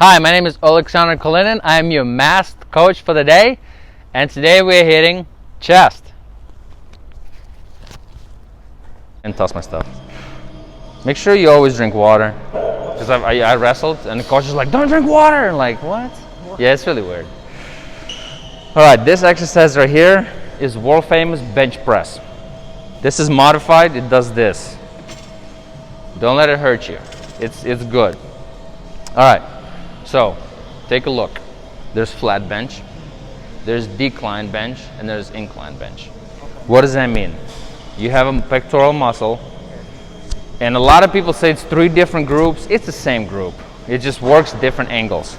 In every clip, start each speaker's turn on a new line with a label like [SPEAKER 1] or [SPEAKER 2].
[SPEAKER 1] Hi, my name is Oleksandr Kalinin. I am your masked coach for the day, and today we're hitting chest. And toss my stuff. Make sure you always drink water, because I wrestled and the coach is like, "Don't drink water." And like, what? Yeah, it's really weird. All right, this exercise right here is world famous bench press. This is modified. It does this. Don't let it hurt you. It's good. All right. So, take a look. There's flat bench, there's decline bench, and there's incline bench. What does that mean? You have a pectoral muscle, and a lot of people say it's 3 different groups. It's the same group. It just works different angles.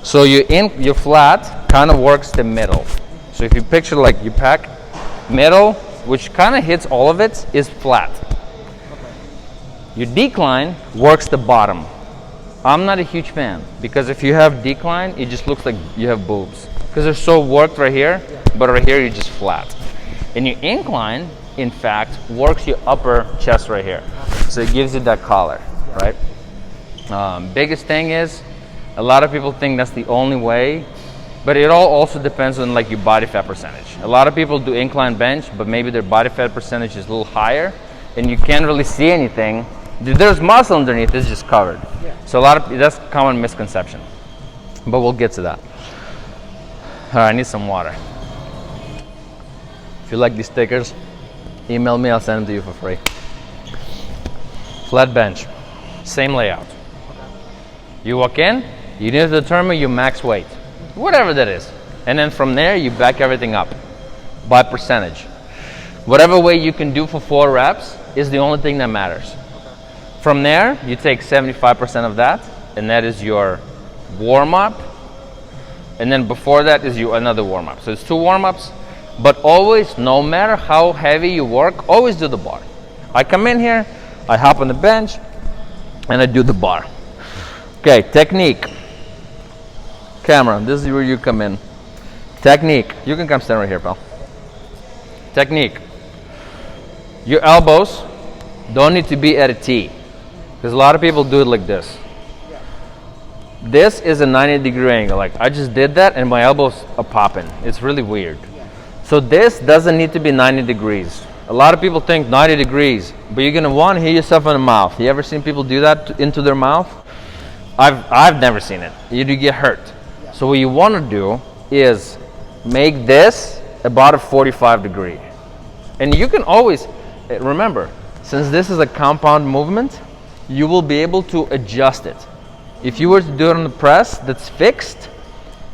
[SPEAKER 1] So your flat kind of works the middle. So if you picture like you pack middle, which kind of hits all of it, is flat. Your decline works the bottom. I'm not a huge fan, because if you have decline, it just looks like you have boobs, because they're so worked right here, but right here you're just flat. And your incline, in fact, works your upper chest right here, so it gives you that collar, right? Biggest thing is, a lot of people think that's the only way, but it all also depends on like your body fat percentage. A lot of people do incline bench, but maybe their body fat percentage is a little higher, and you can't really see anything. There's muscle underneath, it's just covered. So that's a common misconception, but we'll get to that. All right, I need some water. If you like these stickers, email me, I'll send them to you for free. Flat bench, same layout. You walk in, you need to determine your max weight, whatever that is. And then from there, you back everything up by percentage. Whatever weight you can do for 4 reps is the only thing that matters. From there, you take 75% of that, and that is your warm-up. And then before that is another warm-up. So it's 2 warm-ups, but always, no matter how heavy you work, always do the bar. I come in here, I hop on the bench, and I do the bar. Okay, technique. Camera, this is where you come in. Technique. You can come stand right here, pal. Technique. Your elbows don't need to be at a T, because a lot of people do it like this. This is a 90-degree angle. Like I just did that and my elbows are popping. It's really weird. So this doesn't need to be 90 degrees. A lot of people think 90 degrees, but you're gonna want to hit yourself in the mouth. You ever seen people do that into their mouth? I've never seen it. You do get hurt. So what you want to do is make this about a 45 degree. And you can always, remember, since this is a compound movement, you will be able to adjust it. If you were to do it on the press that's fixed,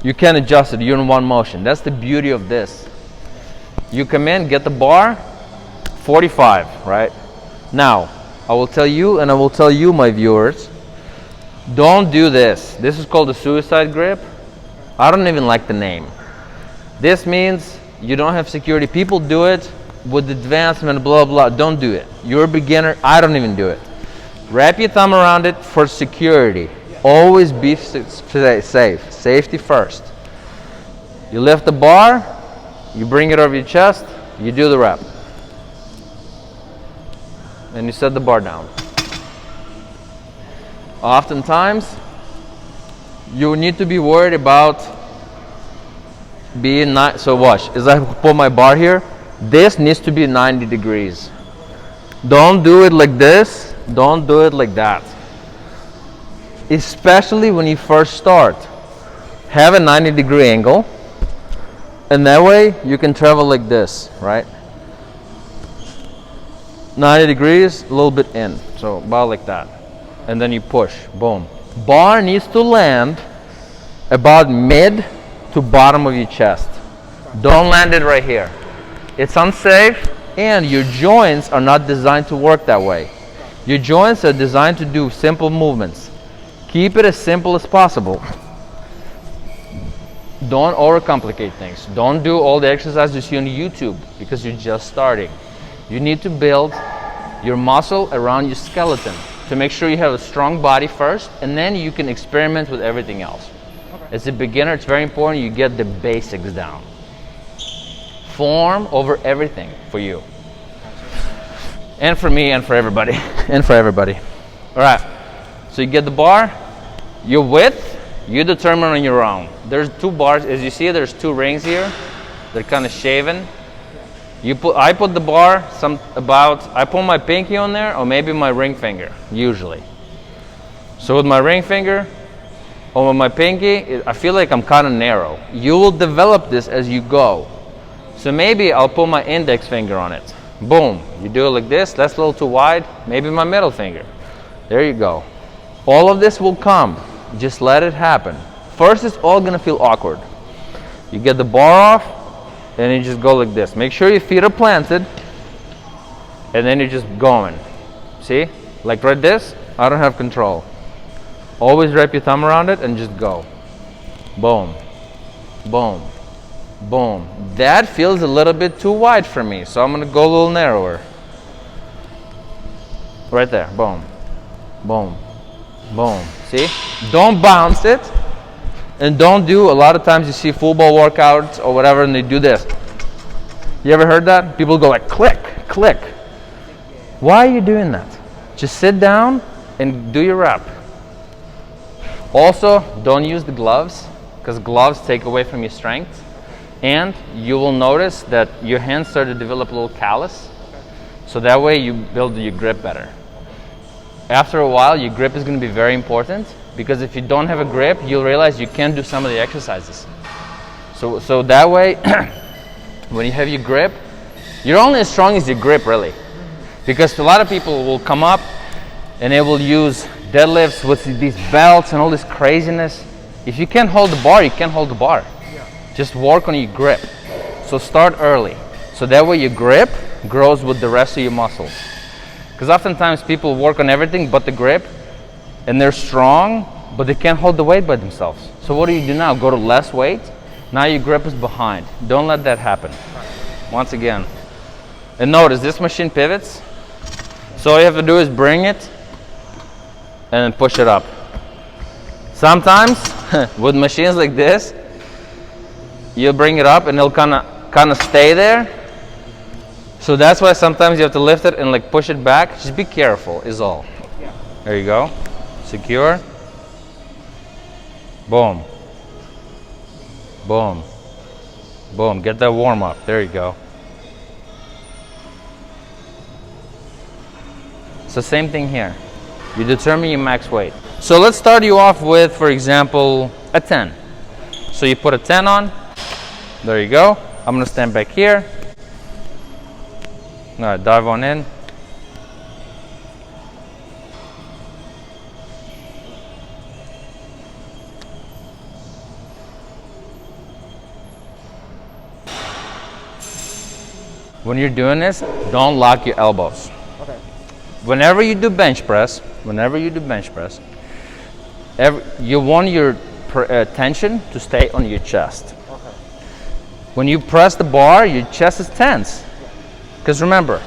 [SPEAKER 1] you can adjust it. You're in one motion. That's the beauty of this. You come in, get the bar, 45, right? Now, I will tell you, and I will tell you, my viewers, don't do this. This is called the suicide grip. I don't even like the name. This means you don't have security. People do it with advancement, blah, blah. Don't do it. You're a beginner. I don't even do it. Wrap your thumb around it for security. Always be safe. Safety first. You lift the bar, you bring it over your chest, you do the rep. And you set the bar down. Oftentimes, you need to be worried about being so watch, as I put my bar here, this needs to be 90 degrees. Don't do it like this. Don't do it like that. Especially when you first start. Have a 90-degree angle, and that way you can travel like this, right? 90 degrees, a little bit in, so about like that. And then you push, boom. Bar needs to land about mid to bottom of your chest. Don't land it right here. It's unsafe, and your joints are not designed to work that way. Your joints are designed to do simple movements. Keep it as simple as possible. Don't overcomplicate things. Don't do all the exercises you see on YouTube, because you're just starting. You need to build your muscle around your skeleton to make sure you have a strong body first, and then you can experiment with everything else. Okay. As a beginner, it's very important you get the basics down. Form over everything for you. And for me, and for everybody. And for everybody. All right. So you get the bar, your width You determine on your own. There's 2 bars, as you see, there's 2 rings here. They're kind of shaven. I put the bar I put my pinky on there, or maybe my ring finger, usually. So with my ring finger, or with my pinky, I feel like I'm kind of narrow. You will develop this as you go. So maybe I'll put my index finger on it. Boom, you do it like this, that's a little too wide, maybe my middle finger. There you go. All of this will come, just let it happen. First, it's all gonna feel awkward. You get the bar off, and you just go like this. Make sure your feet are planted, and then you're just going. See, like right this, I don't have control. Always wrap your thumb around it and just go. Boom, boom, boom. That feels a little bit too wide for me, so I'm gonna go a little narrower. Right there, boom, boom, boom. See? Don't bounce it, and don't do, a lot of times you see football workouts or whatever, and they do this. You ever heard that? People go like click, click. Why are you doing that? Just sit down and do your rep. Also, don't use the gloves, because gloves take away from your strength. And you will notice that your hands start to develop a little callus. So that way you build your grip better. After a while, your grip is going to be very important, because if you don't have a grip, you'll realize you can't do some of the exercises. So that way, when you have your grip, you're only as strong as your grip, really. Because a lot of people will come up and they will use deadlifts with these belts and all this craziness. If you can't hold the bar, you can't hold the bar. Just work on your grip. So start early. So that way your grip grows with the rest of your muscles. Because oftentimes people work on everything but the grip, and they're strong, but they can't hold the weight by themselves. So what do you do now? Go to less weight. Now your grip is behind. Don't let that happen. Once again. And notice this machine pivots. So all you have to do is bring it and then push it up. Sometimes with machines like this, you bring it up and it'll kind of stay there. So that's why sometimes you have to lift it and like push it back. Just be careful is all. There you go. Secure. Boom. Boom. Boom. Get that warm up. There you go. It's the same thing here. You determine your max weight. So let's start you off with, for example, a 10. So you put a 10 on. There you go. I'm going to stand back here. All right, dive on in. When you're doing this, don't lock your elbows. Okay. Whenever you do bench press, you want your tension to stay on your chest. Okay. When you press the bar, your chest is tense. Because remember,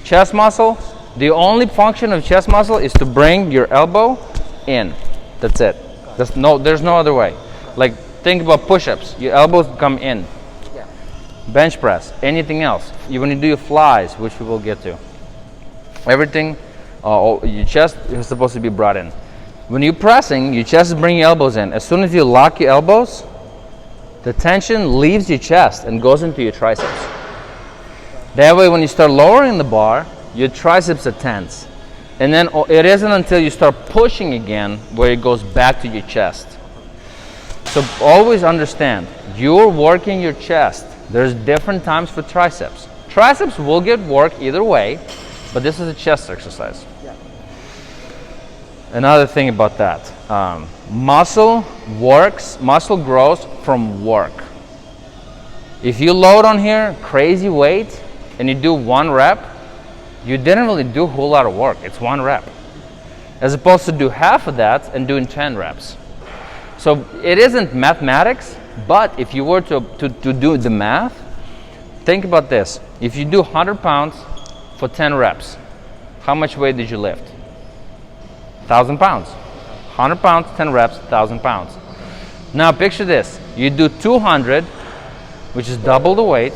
[SPEAKER 1] chest muscle, the only function of chest muscle is to bring your elbow in. That's it. There's no other way. Like, think about push-ups. Your elbows come in. Yeah. Bench press, anything else. When you do your flies, which we will get to. Everything, your chest is supposed to be brought in. When you're pressing, your chest is bringing your elbows in. As soon as you lock your elbows, the tension leaves your chest and goes into your triceps. That way, when you start lowering the bar, your triceps are tense. And then it isn't until you start pushing again where it goes back to your chest. So always understand, you're working your chest. There's different times for triceps. Triceps will get work either way, but this is a chest exercise. Yeah. Another thing about that, muscle grows from work. If you load on here crazy weight and you do 1 rep, you didn't really do a whole lot of work. It's 1 rep. As opposed to do half of that and doing 10 reps. So it isn't mathematics, but if you were to do the math, think about this. If you do 100 pounds for 10 reps, how much weight did you lift? 1,000 pounds. 100 pounds, 10 reps, 1,000 pounds. Now picture this. You do 200, which is double the weight,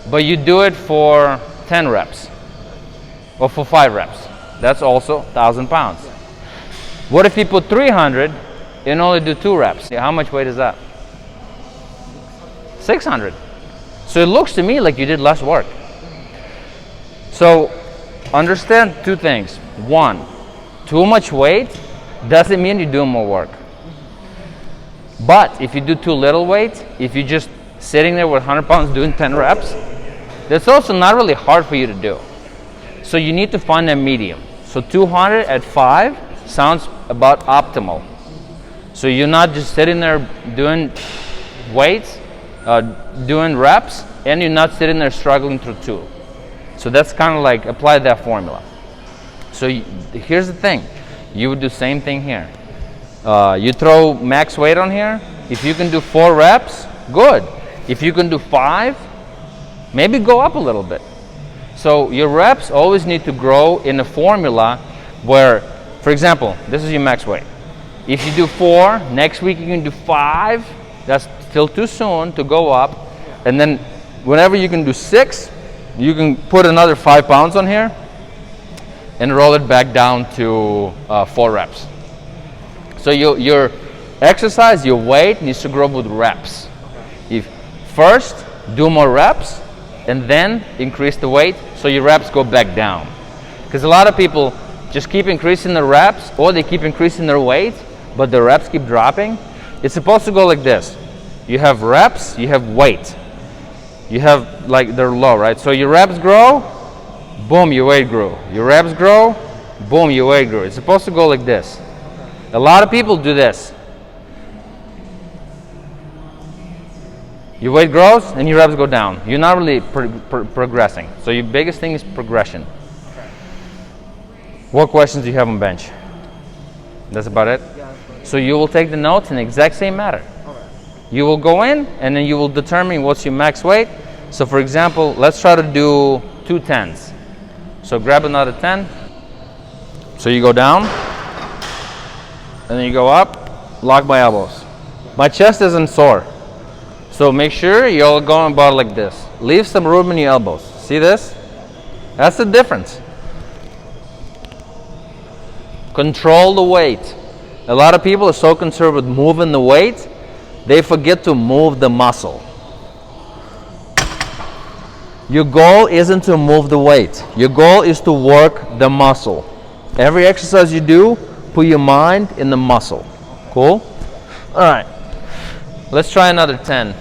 [SPEAKER 1] but you do it for 10 reps or for 5 reps. That's also 1,000 pounds. What if you put 300 and only do 2 reps. How much weight is that? 600. So it looks to me like you did less work. So understand 2 things. 1, too much weight doesn't mean you're doing more work. But if you do too little weight, if you're just sitting there with 100 pounds doing 10 reps, that's also not really hard for you to do. So you need to find a medium. So 200 at 5 sounds about optimal. So you're not just sitting there doing weights, doing reps, and you're not sitting there struggling through 2. So that's kind of like apply that formula. So here's the thing. You would do same thing here. You throw max weight on here. If you can do 4 reps, good. If you can do 5, maybe go up a little bit. So your reps always need to grow in a formula where, for example, this is your max weight. If you do 4, next week you can do 5. That's still too soon to go up. And then whenever you can do 6, you can put another 5 pounds on here and roll it back down to 4 reps. So your exercise, your weight needs to grow with reps. If first do more reps and then increase the weight so your reps go back down. Because a lot of people just keep increasing the reps or they keep increasing their weight, but the reps keep dropping. It's supposed to go like this. You have reps, you have weight. You have, like, they're low, right? So your reps grow, boom, your weight grew. Your reps grow, boom, your weight grew. It's supposed to go like this. A lot of people do this. Your weight grows and your reps go down. You're not really progressing. So your biggest thing is progression. What questions do you have on bench? That's about it? So you will take the notes in the exact same manner. You will go in and then you will determine what's your max weight. So for example, let's try to do 2 10s. So grab another 10. So you go down and then you go up, lock my elbows. My chest isn't sore. So make sure you're going about like this. Leave some room in your elbows. See this? That's the difference. Control the weight. A lot of people are so concerned with moving the weight, they forget to move the muscle. Your goal isn't to move the weight. Your goal is to work the muscle. Every exercise you do, put your mind in the muscle. Cool? All right. Let's try another 10.